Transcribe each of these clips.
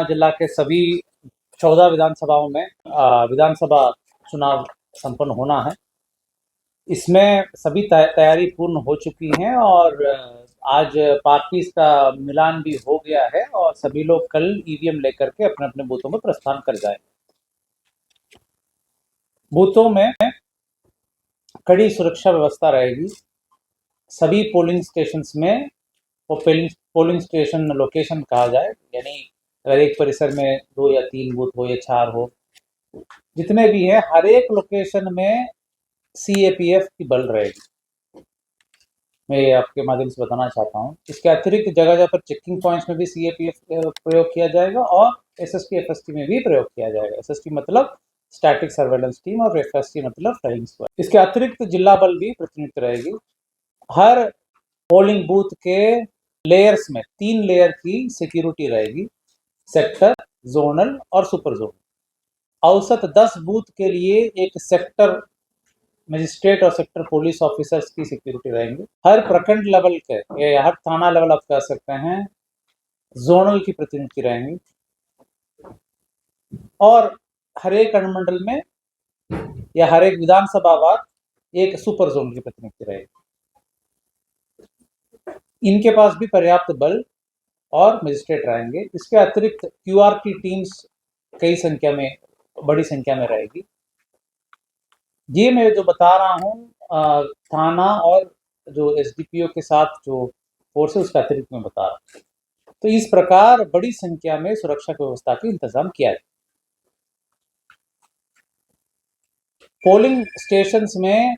जिला के सभी 14 विधानसभाओं में विधानसभा चुनाव संपन्न होना है। इसमें सभी तैयारी पूर्ण हो चुकी हैं और आज पार्टीज का मिलान भी हो गया है और सभी लोग कल ईवीएम लेकर के अपने अपने बूथों में प्रस्थान कर जाएं। बूथों में कड़ी सुरक्षा व्यवस्था रहेगी। सभी पोलिंग स्टेशंस में वो पोलिंग स्टेशन लोकेशन कहा जाए, यानी अगर एक परिसर में 2 या 3 बूथ हो या 4 हो, जितने भी हैं हर एक लोकेशन में सीएपीएफ की बल रहेगी। मैं ये आपके माध्यम से बताना चाहता हूँ। इसके अतिरिक्त जगह जगह पर चेकिंग पॉइंट्स में भी सीएपीएफ प्रयोग किया जाएगा और एसएसटी एफएसटी में भी प्रयोग किया जाएगा। एसएसटी मतलब स्टैटिक सर्वेलेंस टीम और एफएसटी मतलब फ्लाइंग स्क्वाड। इसके अतिरिक्त जिला बल भी प्रतिनियुक्त रहेगी। हर पोलिंग बूथ के लेयर्स में 3 लेयर की सिक्योरिटी रहेगी, सेक्टर, जोनल और सुपर जोनल। औसत 10 बूथ के लिए एक सेक्टर मजिस्ट्रेट और सेक्टर पुलिस ऑफिसर्स की सिक्योरिटी रहेंगे। हर प्रखंड लेवल के या हर थाना लेवल आप कह सकते हैं जोनल की प्रतिनियुक्ति रहेंगी और हर एक अनुमंडल में या हर एक विधानसभा वार एक सुपर जोन की प्रतिनियुक्ति रहेगी। इनके पास भी पर्याप्त बल और मजिस्ट्रेट रहेंगे। इसके अतिरिक्त क्यूआर की टीम्स बड़ी संख्या में रहेगी। ये मैं जो बता रहा हूँ थाना और जो एसडीपीओ के साथ जो फोर्स है उसका अतिरिक्त मैं बता रहा हूँ। तो इस प्रकार बड़ी संख्या में सुरक्षा की व्यवस्था का इंतजाम किया है। पोलिंग स्टेशंस में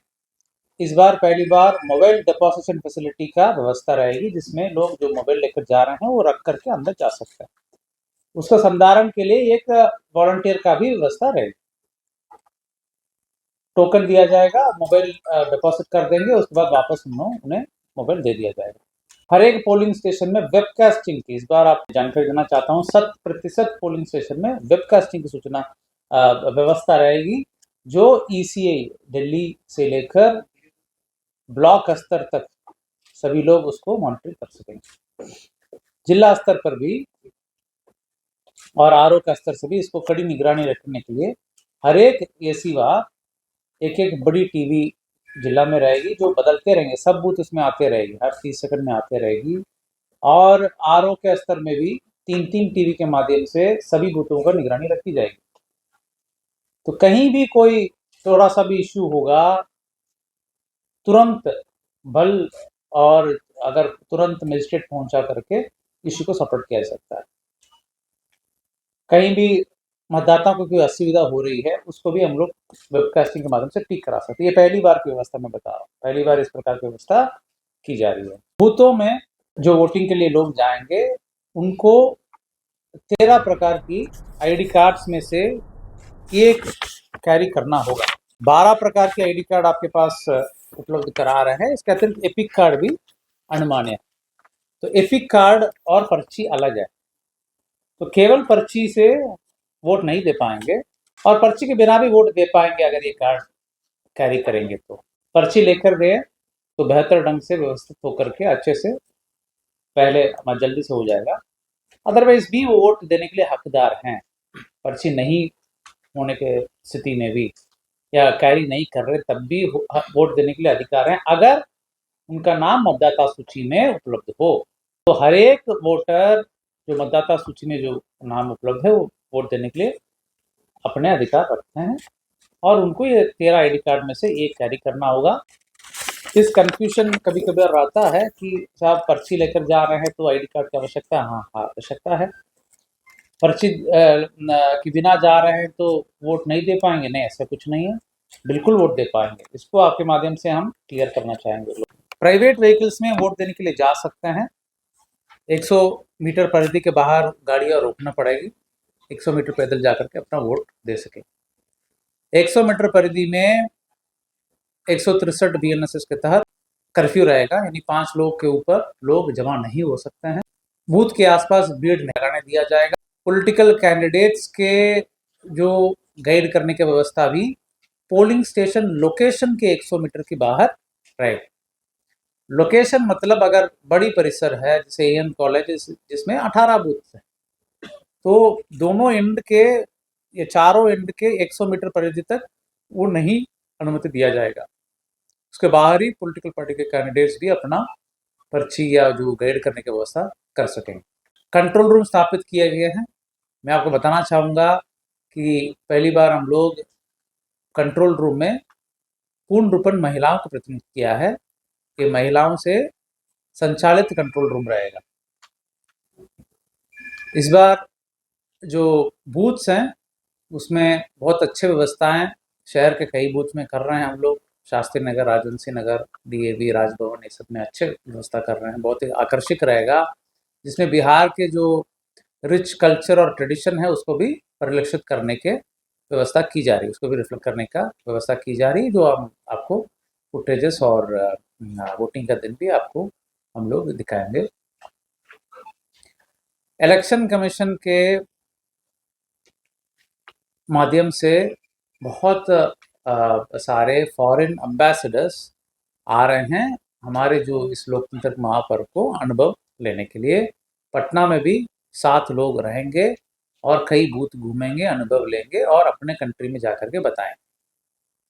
इस बार पहली बार मोबाइल डिपॉजिशन फैसिलिटी का व्यवस्था रहेगी, जिसमें लोग जो मोबाइल लेकर जा रहे हैं वो रख करके अंदर जा सकते हैं। उसका संधारण के लिए एक वॉलंटियर का भी व्यवस्था रहेगी। टोकन दिया जाएगा, मोबाइल डिपॉजिट कर देंगे, उसके बाद वापस उन्हें मोबाइल दे दिया जाएगा। हर एक पोलिंग स्टेशन में वेबकास्टिंग की इस बार आप जानकारी देना चाहता हूँ। 100% पोलिंग स्टेशन में वेबकास्टिंग की सूचना व्यवस्था रहेगी, जो ईसीआई दिल्ली से लेकर ब्लॉक स्तर तक सभी लोग उसको मॉनिटर कर सकेंगे। जिला स्तर पर भी और आरओ का स्तर से भी इसको कड़ी निगरानी रखने के लिए हर एक एसी वार एक बड़ी टीवी जिला में रहेगी, जो बदलते रहेंगे। सब बूथ इसमें आते रहेगी, हर 30 सेकंड में आते रहेगी और आरओ के स्तर में भी 3-3 टीवी के माध्यम से सभी बूथों पर निगरानी रखी जाएगी। तो कहीं भी कोई थोड़ा सा भी इश्यू होगा, तुरंत बल और अगर तुरंत मजिस्ट्रेट पहुंचा करके इश्यू को सपोर्ट किया जा सकता है। कहीं भी मतदाताओं को कोई असुविधा हो रही है, उसको भी हम लोग वेबकास्टिंग के माध्यम से ठीक करा सकते हैं। ये पहली बार की व्यवस्था मैं बता रहा हूँ, पहली बार इस प्रकार की व्यवस्था की जा रही है। बूथों में जो वोटिंग के लिए लोग जाएंगे, उनको 13 प्रकार की आईडी कार्ड्स में से एक कैरी करना होगा। 12 प्रकार के आईडी कार्ड आपके पास उपलब्ध करा रहे हैं। इसके अतिरिक्त एपिक कार्ड भी अनुमान्य है। तो एपिक कार्ड और पर्ची अलग है, तो केवल पर्ची से वोट नहीं दे पाएंगे और पर्ची के बिना भी वोट दे पाएंगे अगर ये कार्ड कैरी करेंगे। तो पर्ची लेकर गए तो बेहतर ढंग से व्यवस्थित होकर के अच्छे से पहले जल्दी से हो जाएगा। अदरवाइज भी वो वोट देने के लिए हकदार हैं। पर्ची नहीं होने के स्थिति में भी या कैरी नहीं कर रहे तब भी वोट देने के लिए अधिकार हैं, अगर उनका नाम मतदाता सूची में उपलब्ध हो। तो हर एक वोटर जो मतदाता सूची में जो नाम उपलब्ध है वो वोट देने के लिए अपने अधिकार रखते हैं और उनको ये 13 आईडी कार्ड में से एक कैरी करना होगा। इस कंफ्यूजन कभी कभी रहता है कि साहब पर्ची लेकर जा रहे हैं तो आईडी कार्ड की आवश्यकता है। हाँ, आवश्यकता है। पर्ची के बिना जा रहे हैं तो वोट नहीं दे पाएंगे? नहीं, ऐसा कुछ नहीं है, बिल्कुल वोट दे पाएंगे। इसको आपके माध्यम से हम क्लियर करना चाहेंगे। प्राइवेट व्हीकल्स में वोट देने के लिए जा सकते हैं। 100 मीटर परिधि के बाहर गाड़ियां रोकना पड़ेगी, 100 मीटर पैदल जाकर के अपना वोट दे सके। 100 मीटर परिधि में 163 बीएनएसएस के तहत कर्फ्यू रहेगा, यानी 5 लोग के ऊपर लोग जमा नहीं हो सकते हैं। बूथ के आसपास भीड़ नहीं लगाने दिया जाएगा। पॉलिटिकल कैंडिडेट्स के जो गाइड करने की व्यवस्था भी पोलिंग स्टेशन लोकेशन के 100 मीटर के बाहर रहेगा। लोकेशन मतलब अगर बड़ी परिसर है जैसे एएन कॉलेज जिसमें 18 बूथ है, तो दोनों एंड के, ये चारों एंड के 100 मीटर परिधि तक वो नहीं अनुमति दिया जाएगा। उसके बाहर ही पॉलिटिकल पार्टी के कैंडिडेट्स भी अपना पर्ची या जो गाइड करने की व्यवस्था कर सकेंगे। कंट्रोल रूम स्थापित किए गए हैं। मैं आपको बताना चाहूँगा कि पहली बार हम लोग कंट्रोल रूम में पूर्ण रूपन महिलाओं को प्रतिनिधित्व किया है। ये महिलाओं से संचालित कंट्रोल रूम रहेगा। इस बार जो बूथ्स हैं उसमें बहुत अच्छे व्यवस्थाएं शहर के कई बूथ में कर रहे हैं हम लोग। शास्त्री नगर, राजवंशी नगर, डीएवी, राजभवन, ये सब में अच्छे व्यवस्था कर रहे हैं। बहुत ही आकर्षक रहेगा, जिसमें बिहार के जो रिच कल्चर और ट्रेडिशन है उसको भी परिलक्षित करने के व्यवस्था की जा रही है, उसको भी रिफ्लेक्ट करने का व्यवस्था की जा रही है, जो हम आपको फुटेजेस और वोटिंग का दिन भी आपको हम लोग दिखाएंगे। इलेक्शन कमीशन के माध्यम से बहुत सारे फॉरेन एम्बेसडर्स आ रहे हैं हमारे जो इस लोकतंत्र महापर्व को अनुभव लेने के लिए। पटना में भी 7 लोग रहेंगे और कई बूथ घूमेंगे, अनुभव लेंगे और अपने कंट्री में जाकर के बताएंगे।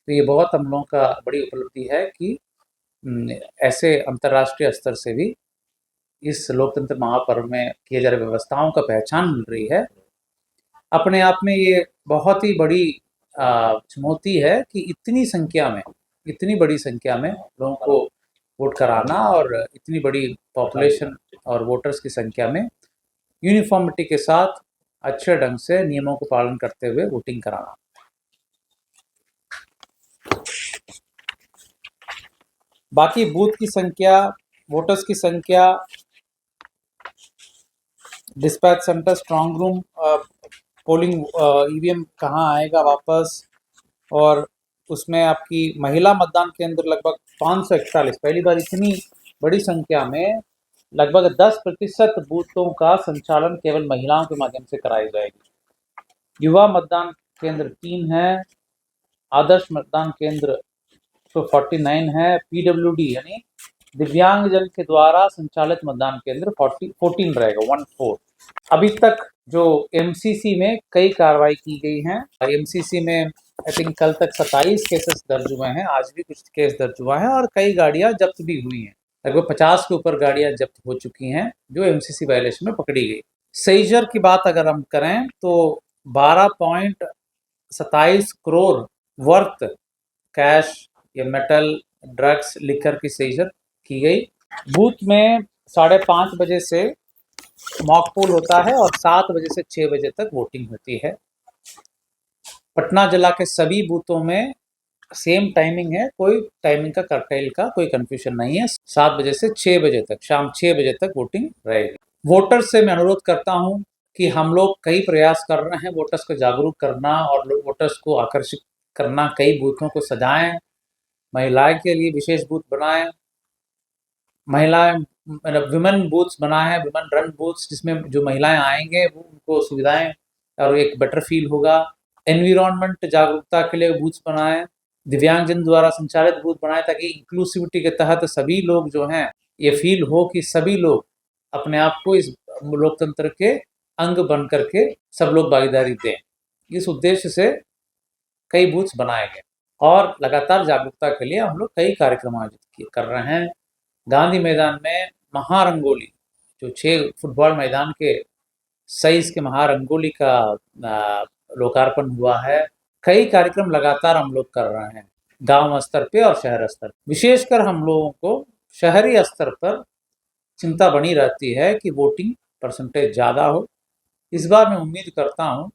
तो ये बहुत हम लोगों का बड़ी उपलब्धि है कि ऐसे अंतर्राष्ट्रीय स्तर से भी इस लोकतंत्र महापर्व में किए जा रहे व्यवस्थाओं का पहचान मिल रही है। अपने आप में ये बहुत ही बड़ी चुनौती है कि इतनी बड़ी संख्या में लोगों को वोट कराना और इतनी बड़ी पॉपुलेशन और वोटर्स की संख्या में यूनिफॉर्मिटी के साथ अच्छे ढंग से नियमों को पालन करते हुए वोटिंग कराना। बाकी बूथ की संख्या, वोटर्स की संख्या, dispatch centre, strong room, polling EVM कहाँ आएगा वापस, और उसमें आपकी महिला मतदान केंद्र लगभग 541। पहली बार इतनी बड़ी संख्या में लगभग 10% बूथों का संचालन केवल महिलाओं के माध्यम से कराई जाएगी। युवा मतदान केंद्र 3 है, आदर्श मतदान केंद्र तो 49 है, पीडब्ल्यूडी यानी दिव्यांगजन के द्वारा संचालित मतदान केंद्र 14 रहेगा, 14। अभी तक जो एमसीसी में कई कार्रवाई की गई हैं। एमसीसी में आई थिंक कल तक 27 केसेस दर्ज हुए हैं, आज भी कुछ केस दर्ज हुआ है और कई गाड़ियां जब्त भी हुई हैं। लगभग 50 के ऊपर गाड़ियां जब्त हो चुकी हैं जो एमसीसी वायलेशन में पकड़ी गई। सेजर की बात अगर हम करें तो 12.27 करोड़ वर्थ कैश या मेटल, ड्रग्स, लिकर की सेजर की गई। बूथ में 5:30 बजे से मॉक पोल होता है और 7 बजे से 6 बजे तक वोटिंग होती है। पटना जिला के सभी बूथों में सेम टाइमिंग है, कोई टाइमिंग का कर्टेल का कोई कंफ्यूजन नहीं है। 7 बजे से 6 बजे तक, शाम 6 बजे तक वोटिंग रहेगी। वोटर्स से मैं अनुरोध करता हूं कि हम लोग कई प्रयास कर रहे हैं वोटर्स को जागरूक करना और वोटर्स को आकर्षित करना। कई बूथों को सजाएं, महिलाएं के लिए विशेष बूथ बनाएं, महिलाएं विमेन बूथ्स बनाए हैं, विमेन रन बूथ्स, जिसमें जो महिलाएं आएंगे वो उनको सुविधाएं और एक बेटर फील होगा। एनवायरनमेंट जागरूकता के लिए बूथ्स बनाएं, दिव्यांगजन द्वारा संचालित बूथ बनाएं, ताकि इंक्लूसिविटी के तहत सभी लोग जो हैं ये फील हो कि सभी लोग अपने आप को इस लोकतंत्र के अंग बन करके सब लोग भागीदारी दें। इस उद्देश्य से कई बूथ्स बनाए गए और लगातार जागरूकता के लिए हम लोग कई कार्यक्रम आयोजित कर रहे हैं। गांधी मैदान में महारंगोली, जो 6 फुटबॉल मैदान के साइज के महारंगोली का लोकार्पण हुआ है। कई कार्यक्रम लगातार हम लोग कर रहे हैं गांव स्तर पे और शहर स्तर। विशेषकर हम लोगों को शहरी स्तर पर चिंता बनी रहती है कि वोटिंग परसेंटेज ज़्यादा हो। इस बार मैं उम्मीद करता हूँ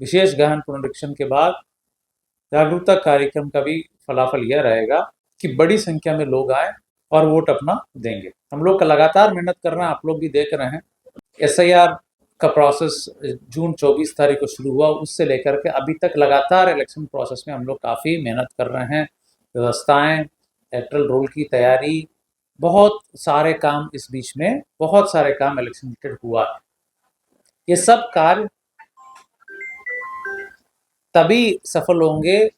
विशेष गहन पुनरीक्षण के बाद जागरूकता कार्यक्रम का भी फलाफल यह रहेगा कि बड़ी संख्या में लोग आए और वोट अपना देंगे। हम लोग का लगातार मेहनत कर रहे हैं, आप लोग भी देख रहे हैं। एसआईआर का प्रोसेस जून 24 तारीख को शुरू हुआ, उससे लेकर के अभी तक लगातार इलेक्शन प्रोसेस में हम लोग काफ़ी मेहनत कर रहे हैं। व्यवस्थाएं, इलेक्टरल रोल की तैयारी, बहुत सारे काम, इस बीच में बहुत सारे काम इलेक्शन रिलेटेड हुआ है। ये सब कार्य तभी सफल होंगे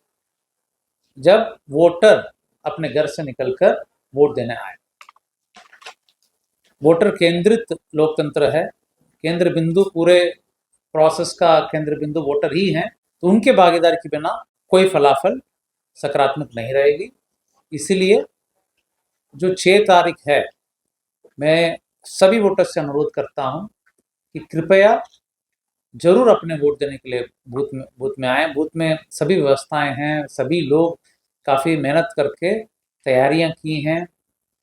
जब वोटर अपने घर से निकलकर वोट देने आए। वोटर केंद्रित लोकतंत्र है। केंद्र बिंदु पूरे प्रोसेस का केंद्र बिंदु वोटर ही हैं, तो उनके भागीदारी के बिना कोई फलाफल सकारात्मक नहीं रहेगी। इसीलिए जो 6 तारीख है, मैं सभी वोटर्स से अनुरोध करता हूं कि कृपया जरूर अपने वोट देने के लिए बूथ में आए। बूथ में सभी व्यवस्थाएं हैं, सभी लोग काफ़ी मेहनत करके तैयारियां की हैं।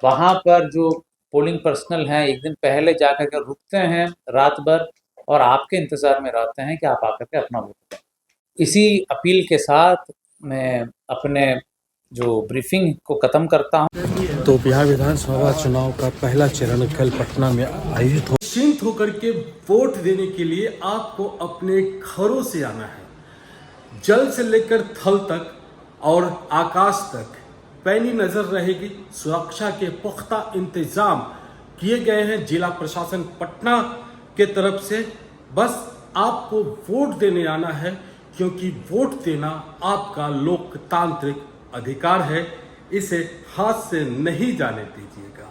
वहाँ पर जो पोलिंग पर्सनल हैं, एक दिन पहले जाकर के रुकते हैं रात भर और आपके इंतज़ार में रहते हैं कि आप आकर के अपना वोट दें। इसी अपील के साथ मैं अपने जो ब्रीफिंग को ख़त्म करता हूं। तो बिहार विधानसभा चुनाव का पहला चरण कल पटना में आयोजित हो। निश्चिंत होकर के वोट देने के लिए आपको अपने घरों से आना है। जल से लेकर थल तक और आकाश तक पैनी नजर रहेगी। सुरक्षा के पुख्ता इंतजाम किए गए हैं जिला प्रशासन पटना के तरफ से। बस आपको वोट देने आना है, क्योंकि वोट देना आपका लोकतांत्रिक अधिकार है। इसे हाथ से नहीं जाने दीजिएगा।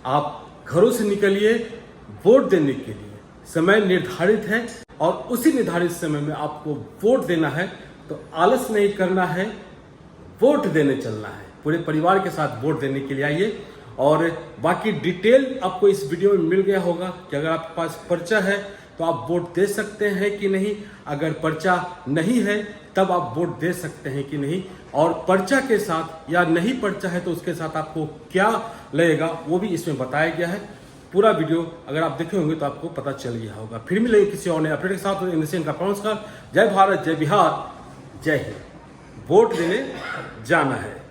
आप घरों से निकलिए वोट देने के लिए। समय निर्धारित है और उसी निर्धारित समय में आपको वोट देना है, तो आलस नहीं करना है, वोट देने चलना है। पूरे परिवार के साथ वोट देने के लिए आइए। और बाकी डिटेल आपको इस वीडियो में मिल गया होगा कि अगर आपके पास पर्चा है तो आप वोट दे सकते हैं कि नहीं, अगर पर्चा नहीं है तब आप वोट दे सकते हैं कि नहीं, और पर्चा के साथ या नहीं पर्चा है तो उसके साथ आपको क्या लगेगा वो भी इसमें बताया गया है। पूरा वीडियो अगर आप देखे होंगे तो आपको पता चल गया होगा। फिर मिलेंगे किसी और नए अपडेट के साथ। का नमस्कार। जय भारत, जय बिहार, जय हिंद। वोट देने जाना है।